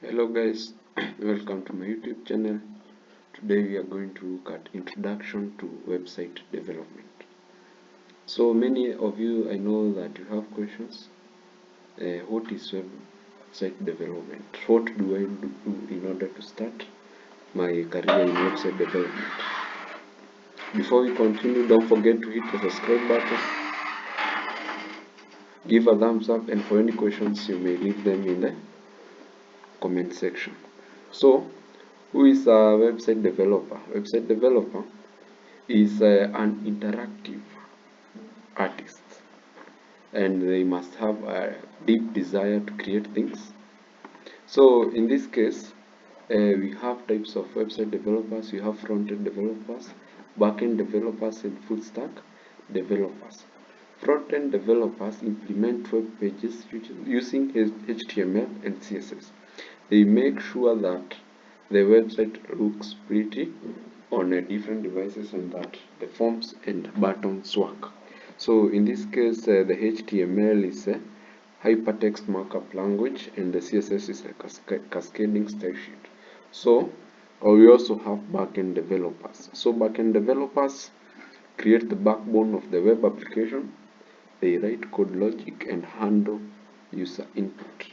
Hello guys, welcome to my YouTube channel. Today we are going to look at introduction to website development. So many of you, I know that you have questions. What is website development? What do I do in order to start my career in website development? Before we continue, don't forget to hit the subscribe button, give a thumbs up, and for any questions you may leave them in the comment section. So who is a website developer? Website developer is an interactive artist, and they must have a deep desire to create things. So in this case, we have types of website developers. We have front-end developers, back-end developers, and full stack developers. Front-end developers implement web pages using HTML and CSS. They make sure that the website looks pretty on different devices and that the forms and buttons work. So in this case, the HTML is a hypertext markup language and the CSS is a cascading style sheet. So we also have backend developers. So backend developers create the backbone of the web application. They write code logic and handle user input.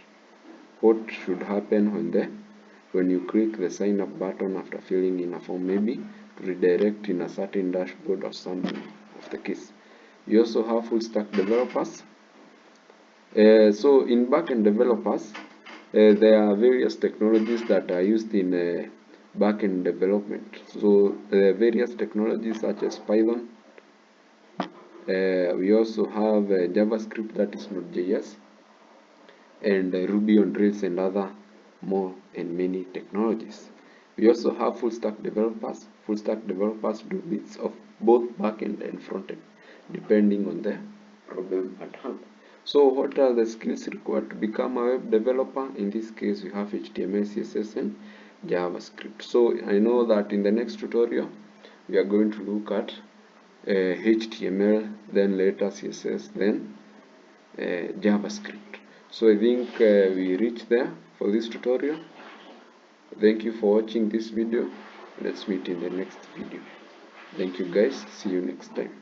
What should happen when you click the sign up button after filling in a form, maybe to redirect in a certain dashboard or something of the case. You also have full stack developers. So in backend developers, there are various technologies that are used in backend development. So various technologies such as Python. We also have JavaScript, that is Node.js, and Ruby on Rails and other more and many technologies. We also have full stack developers. Full stack developers do bits of both backend and frontend depending on the problem at hand. So what are the skills required to become a web developer? In this case, we have HTML, CSS, and JavaScript. So I know that in the next tutorial we are going to look at HTML, then later CSS, then JavaScript. So I think we reached there for this tutorial. Thank you for watching this video. Let's meet in the next video. Thank you guys. See you next time.